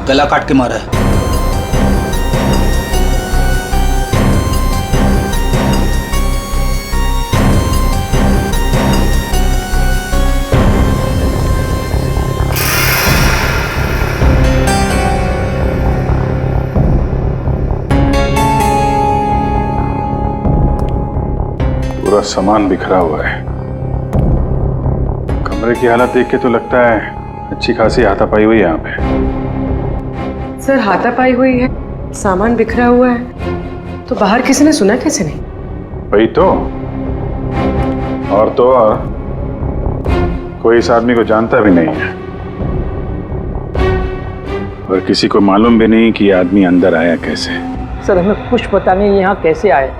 गला काट के मारा है। पूरा सामान बिखरा हुआ है। कमरे की हालत देख के तो लगता है अच्छी खासी हाथापाई हुई है यहाँ पे। सर हाथापाई हुई है, सामान बिखरा हुआ है, तो बाहर किसी ने सुना कैसे नहीं? वही तो और कोई इस आदमी को जानता भी नहीं है और किसी को मालूम भी नहीं कि ये आदमी अंदर आया कैसे। सर हमें कुछ पता नहीं यहाँ कैसे आए।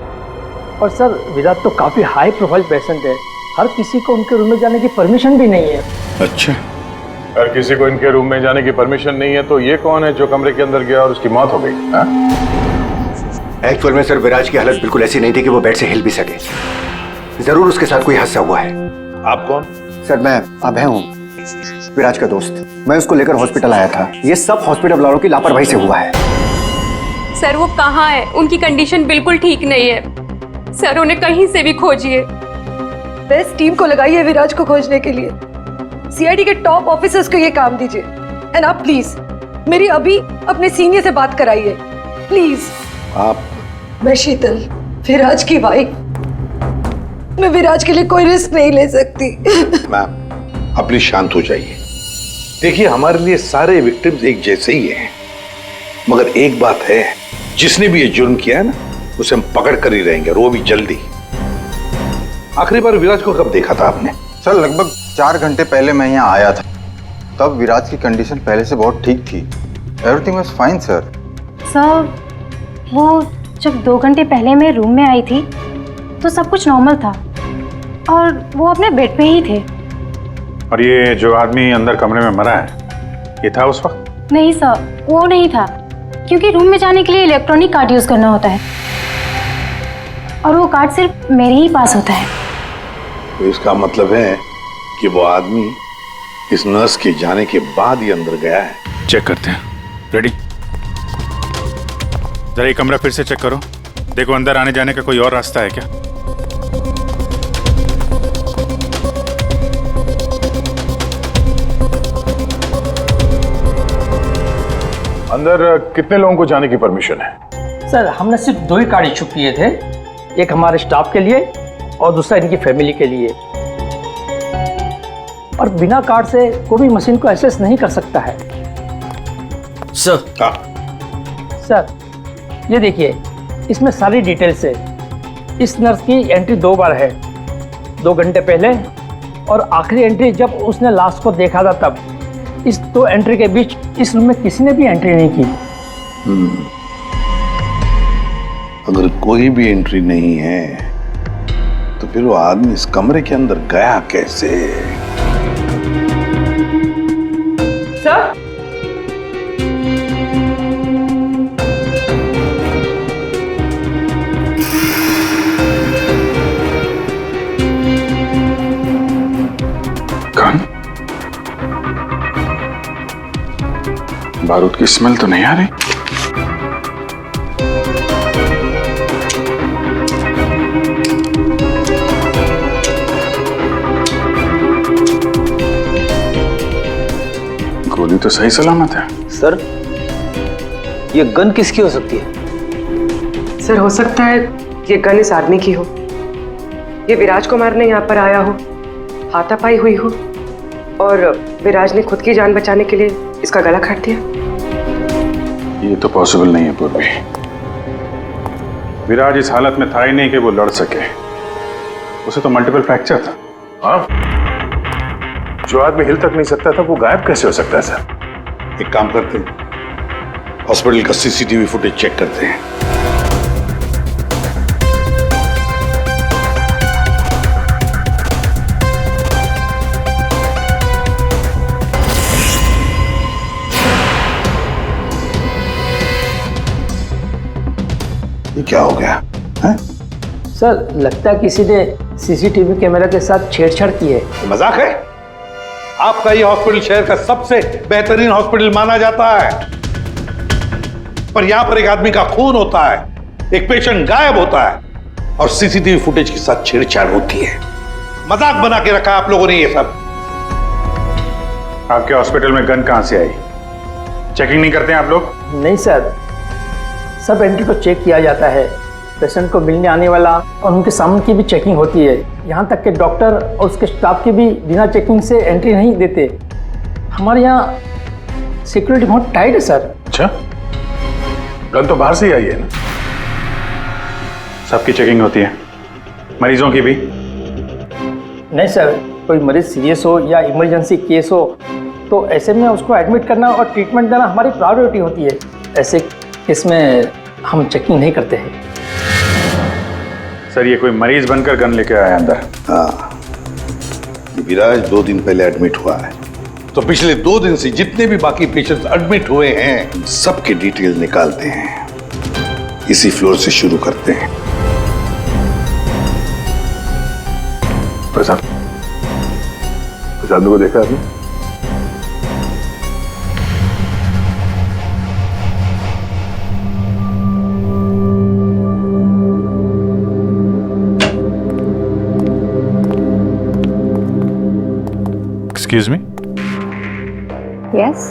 और सर विराट तो काफी हाई प्रोफाइल पेशेंट है, हर किसी को उनके रूम में जाने की परमिशन भी नहीं है। अच्छा, हर किसी को इनके रूम में जाने की परमिशन नहीं है, तो ये कौन है जो कमरे के अंदर गया और उसकी मौत हो गई? एक्चुअल में सर विराज की हालत बिल्कुल ऐसी नहीं थी कि वो बेड से हिल भी सके। जरूर उसके साथ कोई हादसा हुआ है। आप कौन? सर मैं अभय हूँ, विराज का दोस्त। मैं उसको लेकर हॉस्पिटल आया था। ये सब हॉस्पिटल वालों की लापरवाही से हुआ है। सर वो कहाँ है? उनकी कंडीशन बिल्कुल ठीक नहीं है सर, उन्हें कहीं से भी खोजिए। बेस्ट टीम को लगाइए विराज को खोजने के लिए। सीआईडी के टॉप ऑफिसर्स को ये काम दीजिए। एंड आप प्लीज मेरी अभी अपने सीनियर से बात कराइए प्लीज। आप? मैं शीतल, विराज की वाइफ। मैं विराज के लिए कोई रिस्क नहीं ले सकती। मैम आप प्लीज शांत हो जाइए। देखिए हमारे लिए सारे विक्टिम्स एक जैसे ही हैं, मगर एक बात है, जिसने भी ये जुर्म किया है ना, उसे हम पकड़ कर ही रहेंगे, और वो भी जल्दी। आखिरी बार विराज को कब देखा था आपने? सर लगभग 4 घंटे पहले मैं यहाँ आया था। तब विराज की कंडीशन पहले से बहुत ठीक थी। Everything was fine sir. Sir वो जब 2 घंटे पहले मैं रूम में आई थी तो सब कुछ नॉर्मल था और वो अपने बेड पे ही थे। और ये जो आदमी अंदर कमरे में मरा है, ये था उस वक्त? नहीं सर, वो नहीं था, क्योंकि रूम में जाने के लिए इलेक्ट्रॉनिक कार्ड यूज करना होता है और वो कार्ड सिर्फ मेरे ही पास होता है। तो इसका मतलब है कि वो आदमी इस नर्स के जाने के बाद ही अंदर गया है। चेक करते हैं। रेडी? जरा ये कमरा फिर से चेक करो, देखो अंदर आने जाने का कोई और रास्ता है क्या। अंदर कितने लोगों को जाने की परमिशन है? सर हमने सिर्फ 2 ही कार्ड इशू किए थे, एक हमारे स्टाफ के लिए और दूसरा इनकी फैमिली के लिए। और बिना कार्ड से कोई भी मशीन को एक्सेस नहीं कर सकता है। सर सर ये देखिए, इसमें सारी डिटेल्स है। इस नर्स की एंट्री 2 बार है, 2 घंटे पहले और आखिरी एंट्री जब उसने लास्ट को देखा था तब। इस 2 एंट्री के बीच इस रूम में किसी ने भी एंट्री नहीं की। अगर कोई भी एंट्री नहीं है तो फिर वो आदमी इस कमरे के अंदर गया कैसे? सर कौन? बारूद की स्मेल तो नहीं आ रही। गोली तो सही सलामत है। सर ये गन किसकी हो सकती है? सर हो सकता है ये गन इस आदमी की हो, ये विराज को मारने यहाँ पर आया हो, हाथापाई हुई हो और विराज ने खुद की जान बचाने के लिए इसका गला काट दिया। ये तो पॉसिबल नहीं है पूर्वी। विराज इस हालत में था ही नहीं कि वो लड़ सके। उसे तो मल्टीपल फ्रैक्चर था। हाँ, जो आदमी हिल तक नहीं सकता था वो गायब कैसे हो सकता है सर? एक काम करते हैं, हॉस्पिटल का सीसीटीवी फुटेज चेक करते हैं। ये क्या हो गया है? सर लगता है किसी ने सीसीटीवी कैमरा के साथ छेड़छाड़ की है। मजाक है? आपका ये हॉस्पिटल शहर का सबसे बेहतरीन हॉस्पिटल माना जाता है। पर यहां पर एक आदमी का खून होता है, एक पेशेंट गायब होता है और सीसीटीवी फुटेज के साथ छेड़छाड़ होती है। मजाक बना के रखा आप लोगों ने ये सब। आपके हॉस्पिटल में गन कहां से आई? चेकिंग नहीं करते हैं आप लोग? नहीं सर, सब एंट्री को चेक किया जाता है। पेशेंट को मिलने आने वाला और उनके सामान की भी चेकिंग होती है। यहाँ तक कि डॉक्टर और उसके स्टाफ की भी बिना चेकिंग से एंट्री नहीं देते। हमारे यहाँ सिक्योरिटी बहुत टाइट है सर। अच्छा, गन तो बाहर से ही आई है ना? सबकी चेकिंग होती है, मरीजों की भी? नहीं सर, कोई मरीज सीरियस हो या इमरजेंसी केस हो तो ऐसे में उसको एडमिट करना और ट्रीटमेंट देना हमारी प्रायोरिटी होती है। ऐसे केस में हम चेकिंग नहीं करते हैं। सर, ये कोई मरीज बनकर गन लेके आया अंदर? हाँ, विराज 2 दिन पहले एडमिट हुआ है, तो पिछले 2 दिन से जितने भी बाकी पेशेंट्स एडमिट हुए हैं सबके डिटेल निकालते हैं। इसी फ्लोर से शुरू करते हैं। प्रसाद को देखा आपने? Excuse me. यस।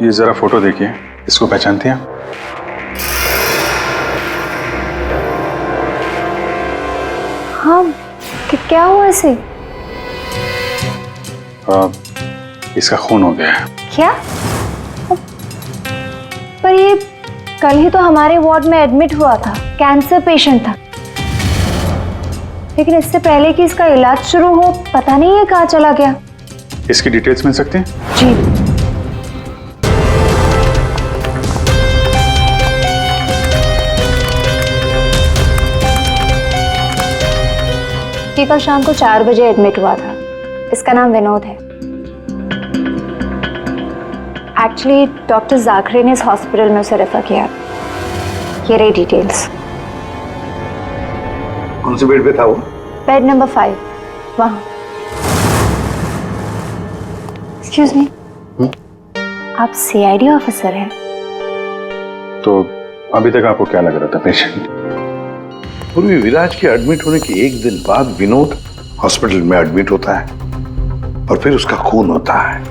ये जरा फोटो देखिए, इसको पहचानती हैं आप? हाँ, क्या हुआ इसे? इसका खून हो गया है। क्या? पर ये कल ही तो हमारे वार्ड में एडमिट हुआ था, कैंसर पेशेंट था। लेकिन इससे पहले कि इसका इलाज शुरू हो, पता नहीं ये कहाँ चला गया। इसकी डिटेल्स मिल सकती हैं? जी। ये कल शाम को 4 बजे एडमिट हुआ था। इसका नाम विनोद है। एक्चुअली डॉक्टर जाखरे ने इस हॉस्पिटल में उसे रेफर किया। ये रही डिटेल्स। कौन से बेड पे था वो? बेड नंबर 5, वहाँ। एक्सक्यूज मी, आप सीआईडी ऑफिसर हैं? तो अभी तक आपको क्या लग रहा था पेशेंट? पूर्वी विराज के एडमिट होने के 1 दिन बाद विनोद हॉस्पिटल में एडमिट होता है और फिर उसका खून होता है।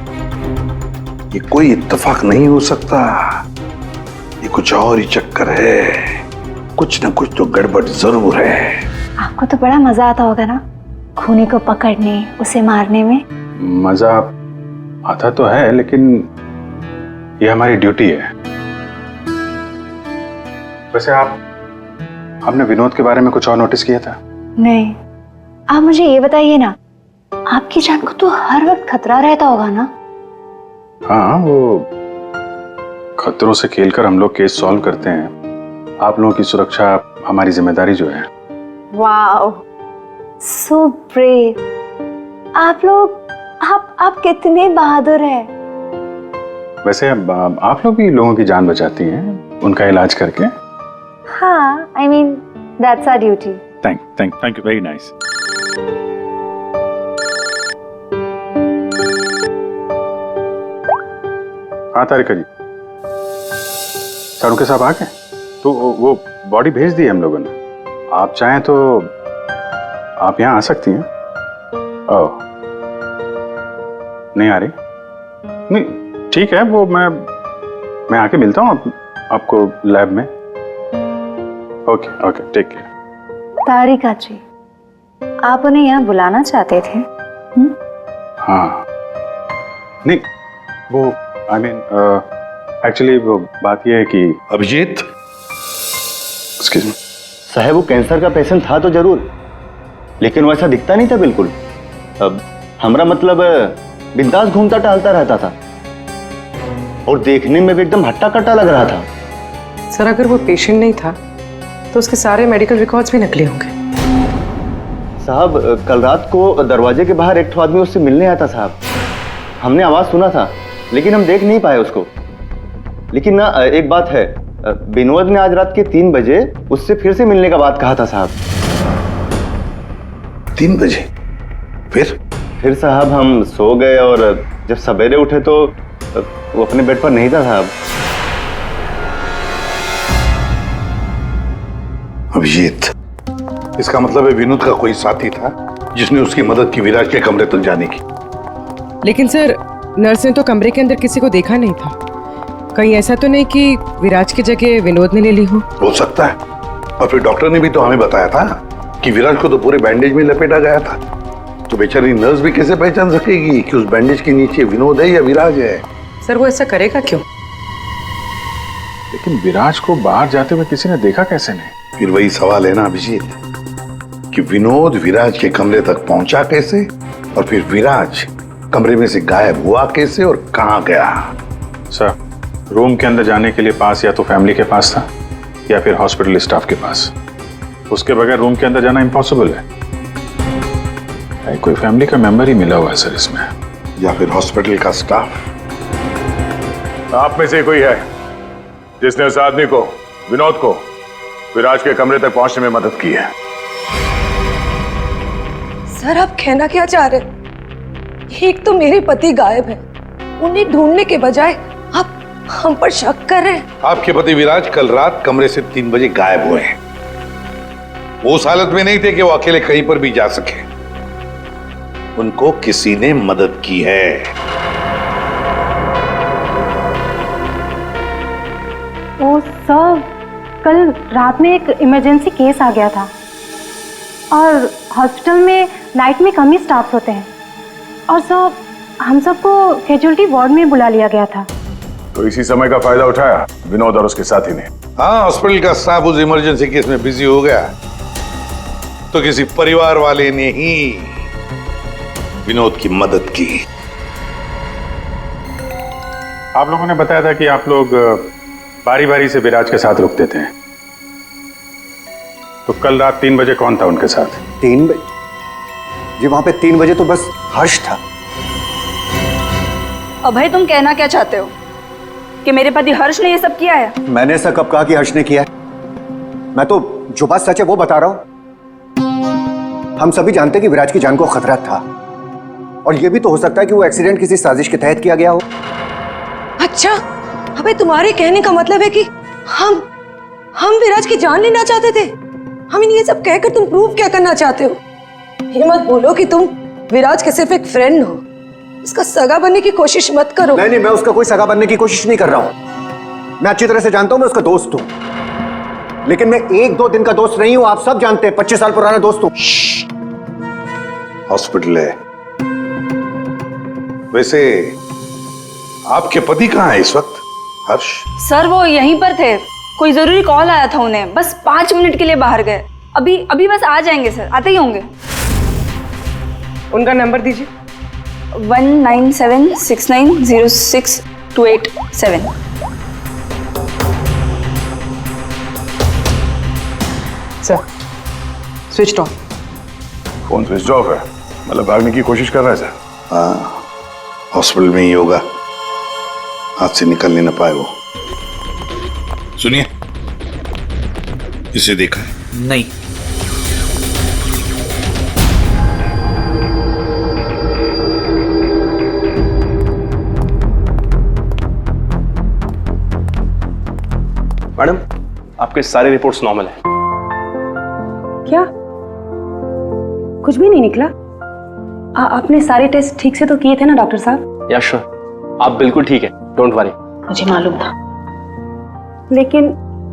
ये कोई इत्तेफाक नहीं हो सकता, ये कुछ और ही चक्कर है। कुछ ना कुछ तो गड़बड़ जरूर है। आपको तो बड़ा मजा आता होगा ना खूनी को पकड़ने, उसे मारने में? मजा आता तो है, लेकिन ये हमारी ड्यूटी है। वैसे आपने विनोद के बारे में कुछ और नोटिस किया था? नहीं। आप मुझे ये बताइए ना, आपकी जान को तो हर वक्त खतरा रहता होगा ना? हाँ, वो खतरों से खेलकर हम लोग केस सॉल्व करते हैं। आप लोगों की सुरक्षा हमारी जिम्मेदारी जो है। Wow, so brave. आप कितने बहादुर हैं। वैसे आप लोग भी लोगों की जान बचाती हैं उनका इलाज करके। हाँ, I mean, that's our duty. Thank you, very nice. हाँ तारिका जी, सारू के साहब आ गए? तो वो बॉडी भेज दी है हम लोगों ने। आप चाहें तो आप यहाँ आ सकती हैं। ओह, नहीं आ रही? नहीं, ठीक है, वो मैं आके मिलता हूँ आपको लैब में। Okay, take care. Tarika ji, आप उन्हें यहाँ बुलाना चाहते थे? हाँ, नहीं, वो एक्चुअली वो बात ये है कि अभिजीत, एक्सक्यूज मी साहब, वो कैंसर का पेशेंट था तो जरूर, लेकिन वैसा दिखता नहीं था बिल्कुल। अब हमारा मतलब बिंदास घूमता टहलता रहता था और देखने में भी एकदम हट्टा कट्टा लग रहा था। सर, अगर वो पेशेंट नहीं था तो उसके सारे मेडिकल रिकॉर्ड्स भी नकली होंगे। साहब, कल रात को दरवाजे के बाहर एक आदमी उससे मिलने आया था साहब। हमने आवाज सुना था लेकिन हम देख नहीं पाए उसको। लेकिन ना एक बात है, विनोद ने आज रात के 3 बजे उससे फिर से मिलने का बात कहा था साहब। 3 बजे? फिर साहब हम सो गए और जब सवेरे उठे तो वो अपने बेड पर नहीं था साहब। अभिजीत, इसका मतलब है विनोद का कोई साथी था जिसने उसकी मदद की विराज के कमरे तक जाने की। लेकिन सर, नर्स ने तो कमरे के अंदर किसी को देखा नहीं था। कहीं ऐसा तो नहीं कि विराज की जगह विनोद ने ले ली हो सकता है। और फिर डॉक्टर ने भी तो हमें बताया था कि विराज को तो पूरे बैंडेज में लपेटा गया था। तो बेचारी नर्स भी कैसे पहचान सकेगी कि उस बैंडेज के नीचे विनोद है या विराज है? सर, वो ऐसा करेगा क्यों? लेकिन विराज को बाहर जाते हुए किसी ने देखा कैसे नहीं? फिर वही सवाल है ना अभिजीत, कि विनोद विराज के कमरे तक पहुंचा कैसे, और फिर विराज कमरे में से गायब हुआ कैसे और कहां गया? सर, रूम के अंदर जाने के लिए पास या तो फैमिली के पास था या फिर हॉस्पिटल स्टाफ के पास। उसके बगैर रूम के अंदर जाना इम्पॉसिबल है। कोई फैमिली का मेंबर ही मिला हुआ है सर इसमें, या फिर हॉस्पिटल का स्टाफ। आप में से कोई है जिसने उस आदमी को, विनोद को, विराज के कमरे तक पहुंचने में मदद की है? सर, आप कहना क्या चाह रहे? एक तो मेरे पति गायब है, उन्हें ढूंढने के बजाय आप हम पर शक कर रहे हैं। आपके पति विराज कल रात कमरे से 3 बजे गायब हुए हैं। वो उस हालत में नहीं थे कि वो अकेले कहीं पर भी जा सके। उनको किसी ने मदद की है। ओ सर, कल रात में एक इमरजेंसी केस आ गया था और हॉस्पिटल में नाइट में कम ही स्टाफ होते हैं, और सर हम सबको कैजुअलिटी वार्ड में बुला लिया गया था। तो इसी समय का फायदा उठाया विनोद और उसके साथी ने। हाँ, हॉस्पिटल का स्टाफ उस इमरजेंसी केस में बिजी हो गया, तो किसी परिवार वाले ने ही विनोद की मदद की। आप लोगों ने बताया था कि आप लोग बारी बारी से विराज के साथ रुकते थे, तो कल रात 3 बजे कौन था उनके साथ? 3 बजे? जी, वहां पे 3 बजे तो बस हर्ष था। अभय, तुम कहना क्या चाहते हो कि मेरे पति हर्ष ने ये सब किया है? मैंने ऐसा कब कहा कि हर्ष ने किया है? मैं तो जो बात सच है वो बता रहा हूं। हम सभी जानते हैं कि विराज की जान को खतरा था, और यह भी तो हो सकता है कि वो एक्सीडेंट किसी साजिश के तहत किया गया हो। अच्छा, अबे तुम्हारे कहने का मतलब है कि हम विराज की जान लेना चाहते थे? हम ये सब कहकर तुम प्रूव क्या करना चाहते हो? ये मत बोलो कि तुम विराज के सिर्फ एक फ्रेंड हो, उसका सगा बनने की कोशिश मत करो। नहीं, मैं उसका कोई सगा बनने की कोशिश नहीं कर रहा हूं। मैं अच्छी तरह से जानता हूं, मैं उसका दोस्त हूं, लेकिन मैं 1-2 दिन का दोस्त नहीं हूं। आप सब जानते हैं, 25 साल पुराना दोस्त हूं। हॉस्पिटल है। वैसे आपके पति कहाँ है इस वक्त, हर्ष? सर, वो यहीं पर थे। कोई जरूरी कॉल आया था उन्हें, बस 5 मिनट के लिए बाहर गए। अभी बस आ जाएंगे सर, आते ही होंगे। उनका नंबर दीजिए। 1976906287। Sir, switch off. Phone switch off है? मतलब भागने की कोशिश कर रहा है सर? हाँ, हॉस्पिटल में ही होगा, हाथ से निकलने न पाए वो। सुनिए, इसे देखा है? नहीं। मैडम, आपके सारे रिपोर्ट्स नॉर्मल है। क्या? कुछ भी नहीं निकला? आपने सारे टेस्ट ठीक से तो किए थे ना डॉक्टर साहब? या श्योर, आप बिल्कुल ठीक है, डोंट वरी। मुझे मालूम था, लेकिन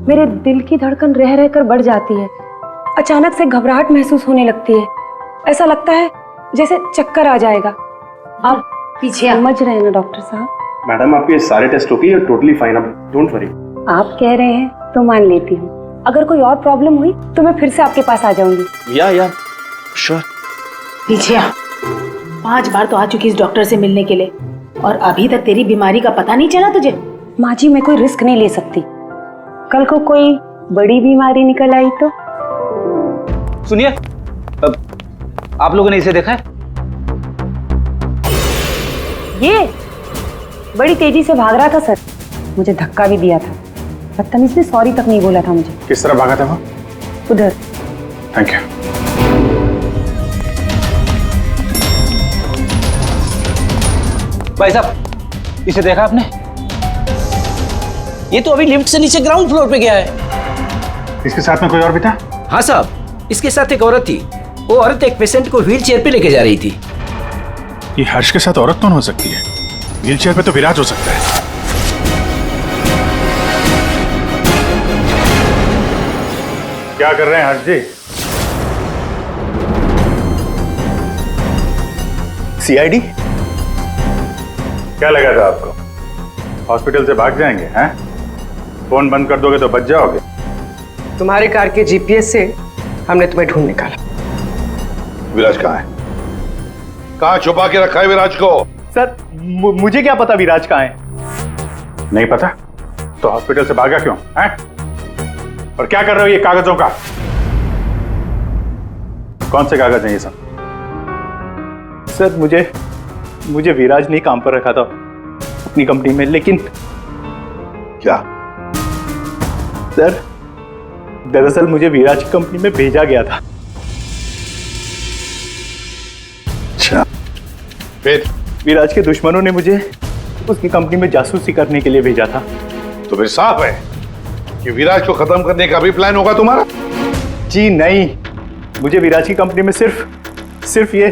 मेरे दिल की धड़कन रह रहकर बढ़ जाती है। अचानक से घबराहट महसूस होने लगती है। ऐसा लगता है जैसे चक्कर आ जाएगा। आप पीछे समझ रहे हैं ना डॉक्टर साहब? मैडम, आपके सारे test okay, you are totally fine, आप डोंट वरी। आप कह रहे हैं तो मान लेती हूँ। अगर कोई और प्रॉब्लम हुई तो मैं फिर से आपके पास आ जाऊंगी। या श्योर। पीछे आ। 5 बार तो आ चुकी इस डॉक्टर से मिलने के लिए, और अभी तक तेरी बीमारी का पता नहीं चला तुझे? माँ जी, मैं कोई रिस्क नहीं ले सकती। कल को कोई बड़ी बीमारी निकल आई तो? सुनिए, आप लोगों ने इसे देखा है? ये बड़ी तेजी से भाग रहा था सर, मुझे धक्का भी दिया था। बदतमीज ने सॉरी तक नहीं बोला था मुझे। किस तरह भागा था वो? उधर। Thank you. भाई साहब, इसे देखा आपने? ये तो अभी लिफ्ट से नीचे ग्राउंड फ्लोर पे गया है। इसके साथ में कोई और भी था? हाँ साहब, इसके साथ एक औरत थी। वो औरत एक पेशेंट को व्हील चेयर पे लेके जा रही थी। ये हर्ष के साथ औरत कौन हो सकती है? व्हील चेयर पे तो विराज हो सकता है। क्या कर रहे हैं हर्ष जी? सीआईडी? क्या लगा था आपको हॉस्पिटल से भाग जाएंगे? हैं? फोन बंद कर दोगे तो बच जाओगे। तुम्हारे कार के जीपीएस से हमने तुम्हें ढूंढ निकाला। विराज कहाँ है? कहाँ छुपा के रखा है विराज को? सर मुझे क्या पता विराज कहाँ है? नहीं पता तो हॉस्पिटल से भागा क्यों? हैं? और क्या कर रहे हो ये कागजों का? कौन से कागज हैं ये सब? सर मुझे विराज ने काम पर रखा था अपनी कंपनी में, लेकिन क्या? सर दरअसल मुझे विराज की कंपनी में भेजा गया था। अच्छा, फिर? विराज के दुश्मनों ने मुझे उसकी कंपनी में जासूसी करने के लिए भेजा था। तो फिर साफ है कि विराज को खत्म करने का भी प्लान होगा तुम्हारा? जी नहीं, मुझे विराज की कंपनी में सिर्फ ये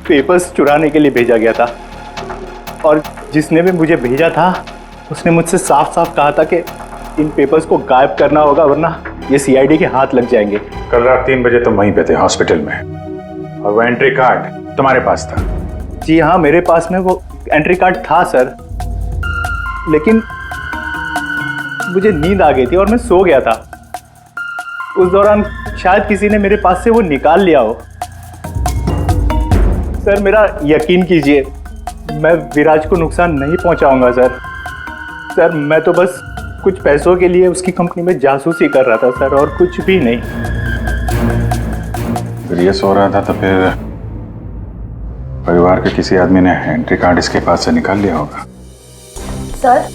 पेपर्स चुराने के लिए भेजा गया था। और जिसने भी मुझे भेजा था उसने मुझसे साफ साफ कहा था कि इन पेपर्स को गायब करना होगा, वरना ये सीआईडी के हाथ लग जाएंगे। कल रात 3 बजे तुम वहीं पे थे हॉस्पिटल में, और वो एंट्री कार्ड तुम्हारे पास था? जी हाँ, मेरे पास में वो एंट्री कार्ड था सर, लेकिन मुझे नींद आ गई थी और मैं सो गया था। उस दौरान शायद किसी ने मेरे पास से वो निकाल लिया हो। सर मेरा यकीन कीजिए, मैं विराज को नुकसान नहीं पहुंचाऊंगा सर। सर मैं तो बस कुछ पैसों के लिए उसकी कंपनी में जासूसी कर रहा था सर, और कुछ भी नहीं। फिर ये सो रहा था तो फिर परिवार के किसी आदमी ने एंट्री कार्ड इसके पास से निकाल लिया होगा। सर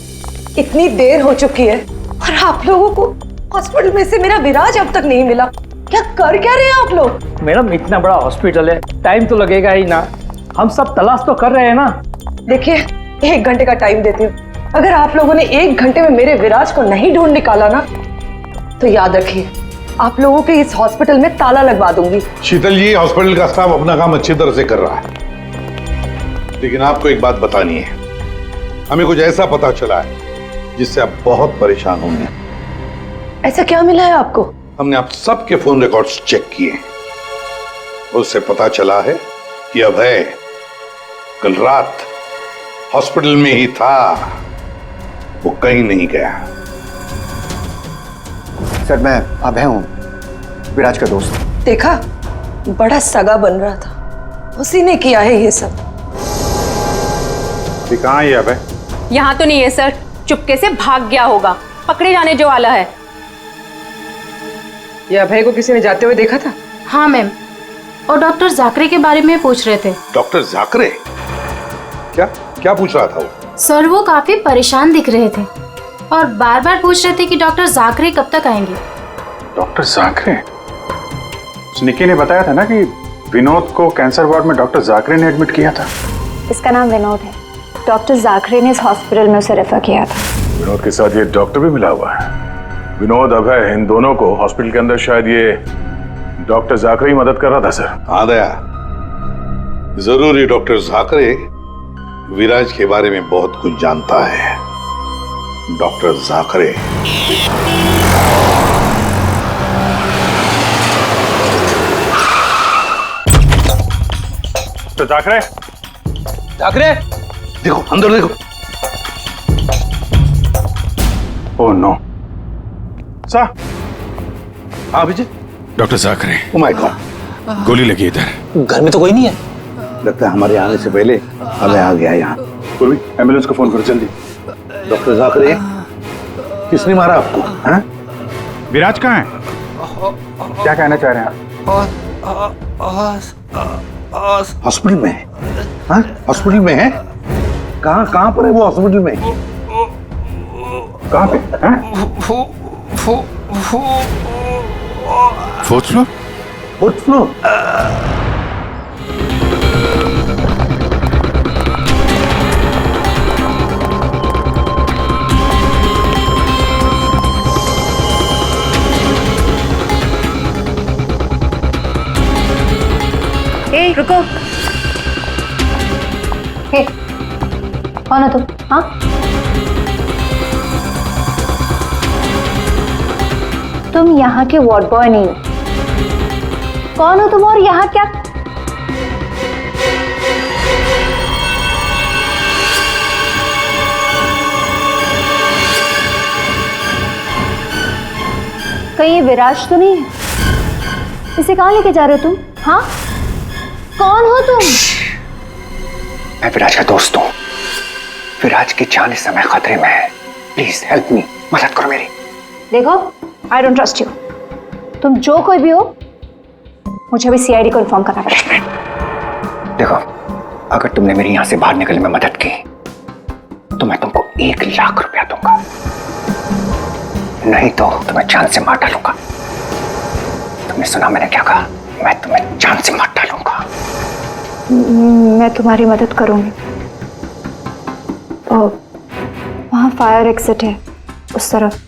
इतनी देर हो चुकी है और आप लोगों को हॉस्पिटल में से मेरा विराज अब तक नहीं मिला। क्या कर क्या रहे हैं आप लोग? मैडम इतना बड़ा हॉस्पिटल है, टाइम तो लगेगा ही ना। हम सब तलाश तो कर रहे हैं ना। देखिए 1 घंटे का टाइम देती हूँ, अगर आप लोगों ने 1 घंटे में मेरे विराज को नहीं ढूंढ निकाला ना, तो याद रखिए आप लोगों के इस हॉस्पिटल में ताला लगवा दूंगी। शीतल जी, हॉस्पिटल का स्टाफ अपना काम अच्छी तरह से कर रहा है, लेकिन आपको एक बात बतानी है। हमें कुछ ऐसा पता चला है जिससे आप बहुत परेशान होंगे। ऐसा क्या मिला है आपको? हमने आप सबके फोन रिकॉर्ड्स चेक किए, उससे पता चला है कि अभय कल रात हॉस्पिटल में ही था, वो कहीं नहीं गया। सर मैं अभय हूं, विराज का दोस्त। देखा, बड़ा सगा बन रहा था, उसी ने किया है ये सब। कहाँ है अभय? यहाँ तो नहीं है सर, चुपके से भाग गया होगा, पकड़े जाने जो वाला है। ये अभय को किसी ने जाते हुए देखा था? हाँ मैम, और डॉक्टर जाकरे के बारे में पूछ रहे थे। डॉक्टर जाकरे? क्या पूछ रहा था वो? सर वो काफी परेशान दिख रहे थे और बार बार पूछ रहे थे कि डॉक्टर जाकरे कब तक आएंगे। डॉक्टर जाकरे? उस निकी ने बताया था ना कि विनोद को कैंसर वार्ड में डॉक्टर जाकरे ने एडमिट किया था। इसका नाम विनोद है, डॉक्टर जाकरे ने इस हॉस्पिटल में उसे रेफर किया था। विनोद के साथ ये डॉक्टर भी मिला हुआ है। विनोद, अभय, इन दोनों को हॉस्पिटल के अंदर शायद ये डॉक्टर जाकरे ही मदद कर रहा था सर। हाँ दया, जरूर ये डॉक्टर जाकरे विराज के बारे में बहुत कुछ जानता है। डॉक्टर जाकरे तो जाकरे देखो, अंदर देखो। ओह नो सा। हाँ विजय, डॉक्टर जाकरे। ओह माय गॉड, गोली लगी इधर। घर में तो कोई नहीं है। लगता है हमारे आने से पहले अभय आ गया यहाँ। पूर्वी, एम्बुलेंस को फोन करो जल्दी। डॉक्टर जाकरे, किसने मारा आपको? हाँ? विराज कहाँ है? क्या कहना चाह रहे हैं आप? हॉस्पिटल में है? हाँ, हॉस्पिटल में है? कहाँ पर है वो हॉस्पिटल में? कहाँ पे? Fourth floor? Fourth floor? रुको। हे, कौन हो तुम? हाँ, तुम यहाँ के वार्ड बॉय नहीं हो। कौन हो तुम और यहाँ क्या? कहीं ये विराज तो नहीं है? इसे कहाँ लेके जा रहे हो तुम? हाँ, कौन हो तुम? मैं विराज का दोस्त हूँ। विराज की जान इस समय खतरे में है। प्लीज हेल्प मी, मदद करो मेरी। देखो, आई डोंट ट्रस्ट यू। तुम जो कोई भी हो, मुझे अभी सीआईडी को इन्फॉर्म करना पड़ेगा। देखो, अगर तुमने मेरी यहां से बाहर निकलने में मदद की तो मैं तुमको 1 लाख रुपया दूंगा, नहीं तो तुम्हें जान से मार डालूंगा। तुमने सुना मैंने क्या कहा? मैं तुम्हें जान से मार डालूंगा। मैं तुम्हारी मदद करूंगी। वहाँ फायर एग्जिट है उस तरफ,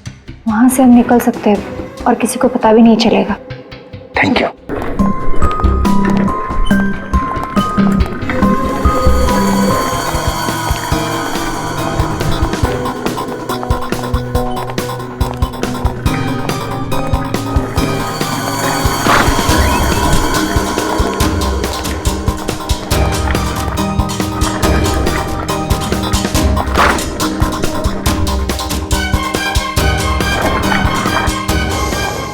वहां से हम निकल सकते हैं और किसी को पता भी नहीं चलेगा। Thank you.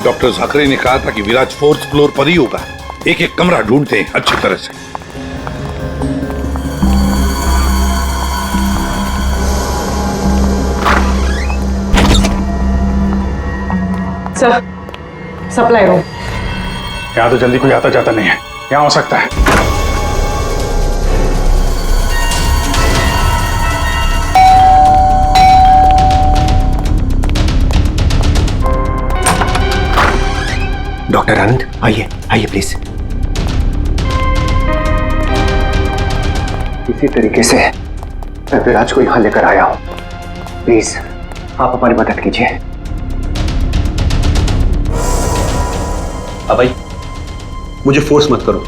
डॉक्टर जाकरे ने कहा था कि विराज 4th फ्लोर पर ही होगा। एक एक कमरा ढूंढते हैं अच्छी तरह से। Sir, supply room. यहाँ तो जल्दी कोई आता जाता नहीं है। यहाँ हो सकता है। डॉक्टर आनंद, आइए आइए प्लीज। इसी तरीके से मैं विराज को यहां लेकर आया हूं। प्लीज आप हमारी मदद कीजिए। अभय, मुझे फोर्स मत करो।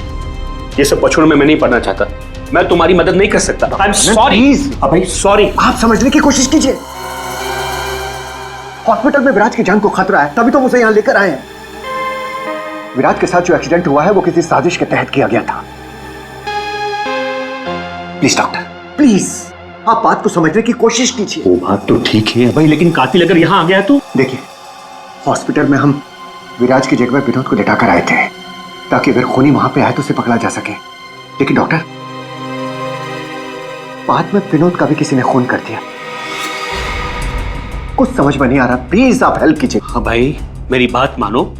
ये सब पछुड़ में मैं नहीं पढ़ना चाहता। मैं तुम्हारी मदद नहीं कर सकता। I am sorry. Abhay sorry. आप समझने की कोशिश कीजिए। हॉस्पिटल में विराज की जान को खतरा है, तभी तो उसे यहां लेकर आए हैं। विराज के साथ जो एक्सीडेंट हुआ है वो किसी साजिश के तहत किया गया था। प्लीज डॉक्टर, प्लीज आप बात को समझने की कोशिश कीजिए। वो बात तो ठीक है भाई, लेकिन कातिल अगर यहाँ आ गया तो? देखिए, हॉस्पिटल में हम विराज की जगह विनोद को लेटाकर आए थे ताकि अगर खूनी वहां पे आए तो उसे पकड़ा जा सके। लेकिन डॉक्टर, बाद में विनोद का भी किसी ने खून कर दिया। कुछ समझ में नहीं आ रहा। प्लीज आप हेल्प कीजिए। हाँ भाई, मेरी बात मानो।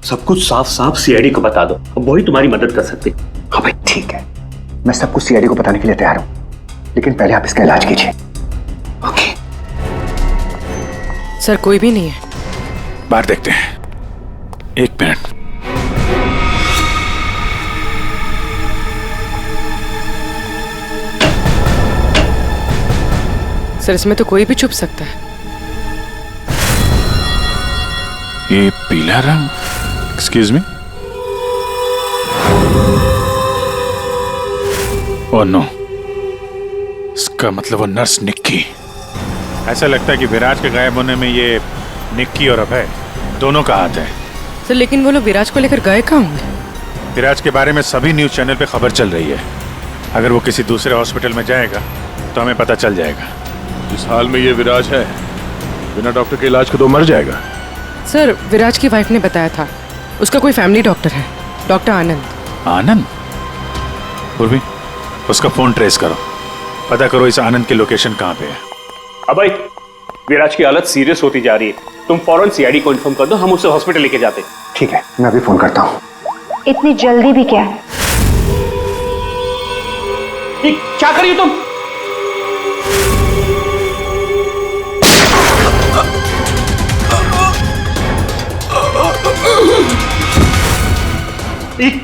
सब कुछ साफ साफ सीआईडी को बता दो, अब वही तुम्हारी मदद कर सकते। हाँ भाई ठीक है, मैं सब कुछ सीआईडी को बताने के लिए तैयार हूं, लेकिन पहले आप इसका इलाज कीजिए। ओके सर, कोई भी नहीं है। बाहर देखते हैं। 1 मिनट। सर, इसमें तो कोई भी छुप सकता है। ये पीला रंग, एक्सक्यूज मी। ओह नो, इसका मतलब वो नर्स निक्की। ऐसा लगता है कि विराज के गायब होने में ये निक्की और अभय दोनों का हाथ है। सर, लेकिन वो लोग विराज को लेकर गए कहाँ होंगे? विराज के बारे में सभी न्यूज चैनल पे खबर चल रही है। अगर वो किसी दूसरे हॉस्पिटल में जाएगा तो हमें पता चल जाएगा। इस हाल में ये विराज है, बिना डॉक्टर के इलाज को तो मर जाएगा। सर, विराज की वाइफ ने बताया था उसका कोई फैमिली डॉक्टर है, डॉक्टर आनंद। आनंद? पूर्वी, उसका फोन ट्रेस करो, पता करो इस आनंद की लोकेशन कहाँ पे है। अभय, विराज की हालत सीरियस होती जा रही है। तुम फौरन सीआईडी को इन्फॉर्म कर दो, हम उसे हॉस्पिटल लेके जाते। ठीक है, मैं अभी फोन करता हूँ। इतनी जल्दी भी क्या है? क्या करिए तुम?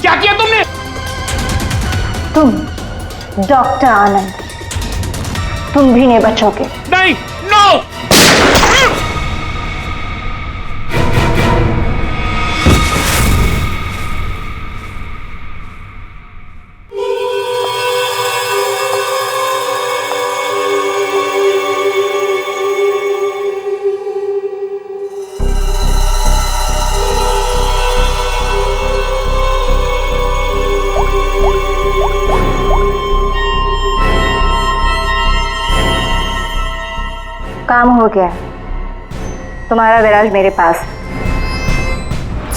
क्या किया तुमने? तुम डॉक्टर आनंद, तुम भी नहीं बचोगे। नहीं, नो। काम हो गया, तुम्हारा विराज मेरे पास।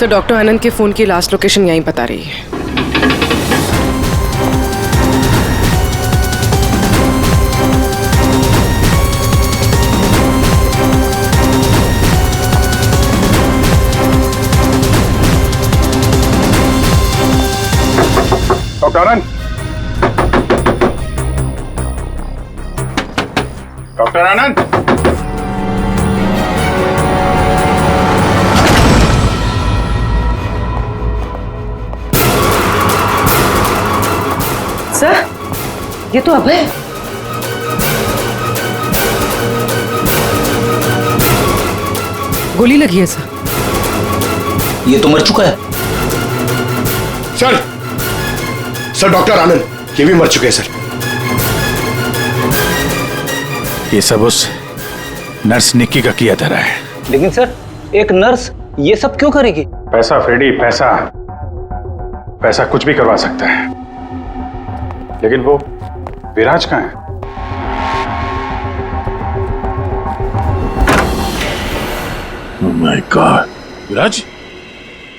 सर डॉक्टर आनंद के फोन की लास्ट लोकेशन यहीं बता रही है। डॉक्टर आनंद, डॉक्टर आनंद, सर ये तो अभय। गोली लगी है सर। ये तो मर चुका है। सर डॉक्टर आनंद ये भी मर चुके हैं सर। ये सब उस नर्स निक्की का किया धरा है। लेकिन सर एक नर्स ये सब क्यों करेगी? पैसा फ्रेडी, पैसा पैसा कुछ भी करवा सकता है। लेकिन वो विराज कहाँ है? Oh my God, Viraj?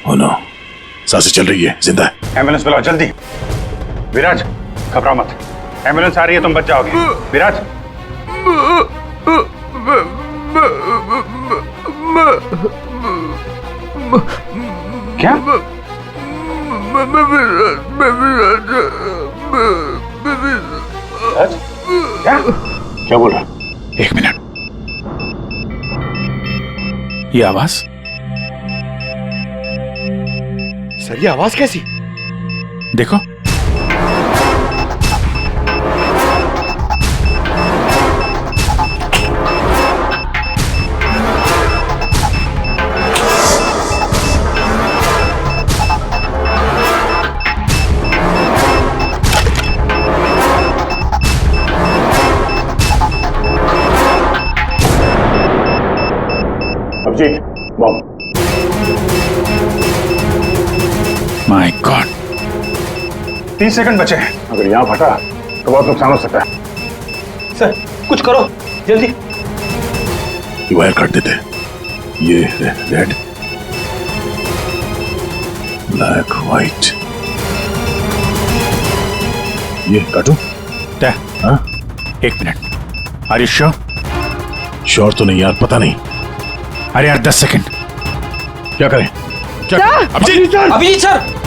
Oh no, सांसें चल रही है, जिंदा है। एम्बुलेंस बुलाओ जल्दी। विराज घबराओ मत, एम्बुलेंस आ रही है, तुम बच जाओगे। विराज क्या? क्या क्या बोल रहा? एक मिनट, ये आवाज? सर ये आवाज कैसी? देखो। Abhijit, bomb. My god, 30 second बचे हैं। अगर यहां फटा तो बहुत नुकसान हो सकता है। सर कुछ करो जल्दी। ये वायर काट देते। ये रेड, ब्लैक, व्हाइट, ये काटू? हाँ? एक minute, are you sure? Sure तो नहीं यार, पता नहीं। अरे यार 10 सेकंड, क्या करें? क्या? Abhijit sir, Abhijit sir.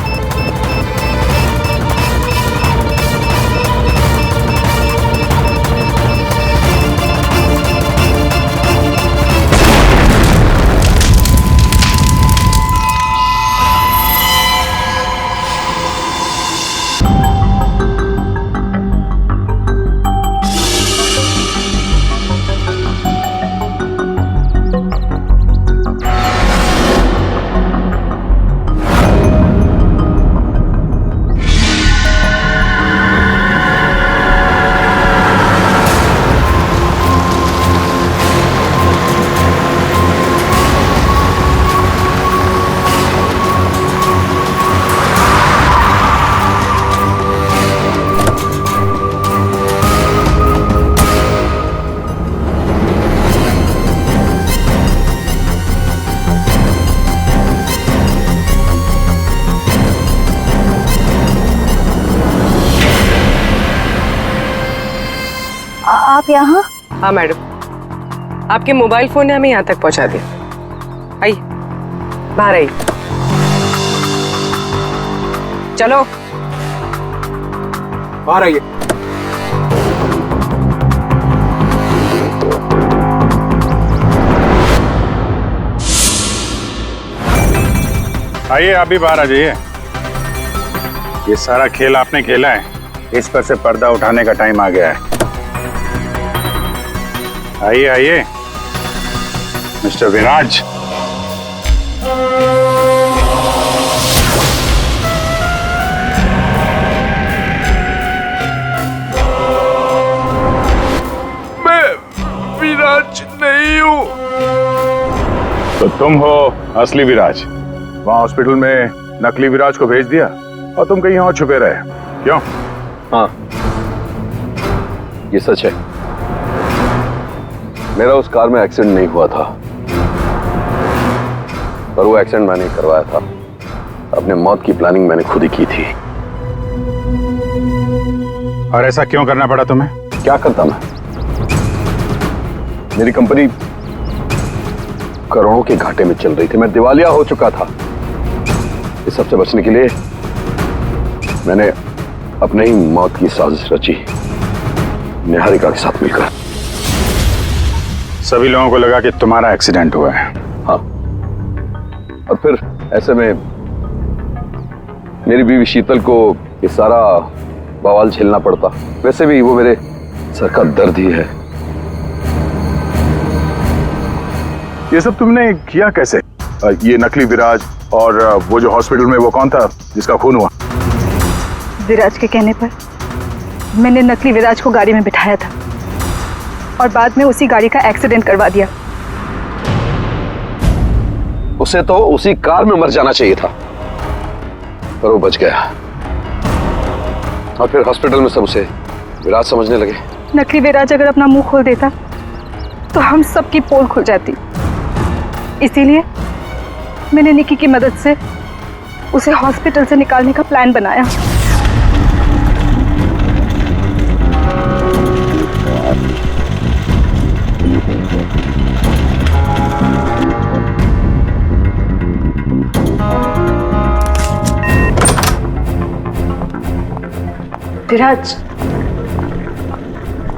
आप यहाँ? हाँ मैडम, आपके मोबाइल फोन ने हमें यहाँ तक पहुँचा दिया। आइए बाहर आइए। चलो बाहर आइए। आइए, आप भी बाहर आ जाइए। ये सारा खेल आपने खेला है, इस पर से पर्दा उठाने का टाइम आ गया है। आइए आइए मिस्टर विराज। मैं विराज नहीं हूं। तो तुम हो असली विराज। वहां हॉस्पिटल में नकली विराज को भेज दिया और तुम कहीं और छुपे रहे, क्यों? हाँ ये सच है। मेरा उस कार में एक्सीडेंट नहीं हुआ था, पर वो एक्सीडेंट मैंने करवाया था। अपने मौत की प्लानिंग मैंने खुद ही की थी। और ऐसा क्यों करना पड़ा तुम्हें? क्या करता मैं? मेरी कंपनी करोड़ों के घाटे में चल रही थी, मैं दिवालिया हो चुका था। इस सबसे बचने के लिए मैंने अपने ही मौत की साजिश रची, निहारिका के साथ मिलकर। सभी लोगों को लगा कि तुम्हारा एक्सीडेंट हुआ है। हाँ, और फिर ऐसे में मेरी बीवी शीतल को ये सारा बवाल झेलना पड़ता। वैसे भी वो मेरे सर का दर्द ही है। ये सब तुमने किया कैसे? ये नकली विराज और वो जो हॉस्पिटल में वो कौन था जिसका खून हुआ? विराज के कहने पर मैंने नकली विराज को गाड़ी में बिठाया था और बाद में उसी गाड़ी का एक्सीडेंट करवा दिया। उसे तो उसी कार में मर जाना चाहिए था, पर वो बच गया। और फिर हॉस्पिटल में सब उसे विराज समझने लगे। नकली विराज अगर अपना मुंह खोल देता तो हम सबकी पोल खुल जाती। इसीलिए मैंने निकी की मदद से उसे हॉस्पिटल से निकालने का प्लान बनाया। विराज,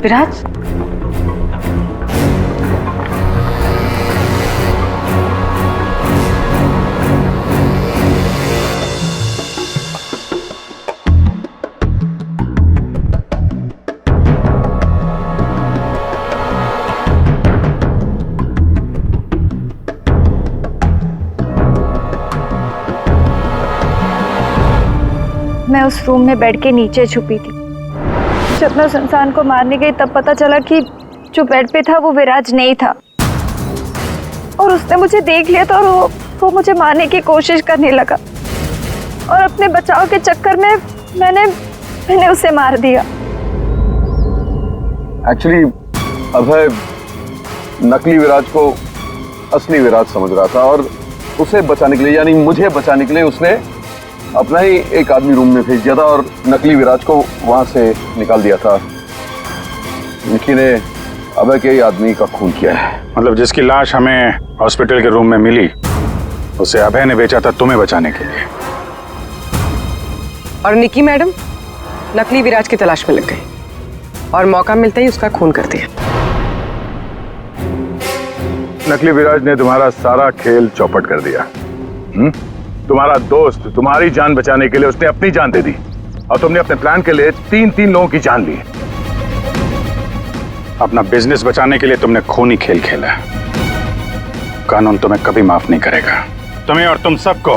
विराज, मैं उस रूम में बेड के नीचे छुपी थी। जब मैं उस इंसान को मारने गई तब पता चला कि जो बेड पे था वो विराज नहीं था, और उसने मुझे देख लिया था और वो मुझे मारने की कोशिश करने लगा, और अपने बचाव के चक्कर में मैंने उसे मार दिया। एक्चुअली अभय नकली विराज को असली विराज समझ रहा था, और उसे बचाने के लिए, यानी मुझे बचाने के लिए, उसने अपना ही एक आदमी रूम में भेज दिया था और नकली विराज को वहां से निकाल दिया था। निकी ने अभय के ही आदमी का खून किया है। मतलब जिसकी लाश हमें हॉस्पिटल के रूम में मिली उसे अभय ने बेचा था तुम्हें बचाने के लिए। और निकी मैडम नकली विराज की तलाश में लग गई और मौका मिलते ही उसका खून कर दिया। नकली विराज ने तुम्हारा सारा खेल चौपट कर दिया। तुम्हारा दोस्त तुम्हारी जान बचाने के लिए उसने अपनी जान दे दी, और तुमने अपने प्लान के लिए तीन लोगों की जान ली। अपना बिजनेस बचाने के लिए तुमने खूनी खेल खेला। कानून तुम्हें कभी माफ नहीं करेगा। तुम्हें और तुम सबको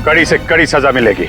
कड़ी से कड़ी सजा मिलेगी।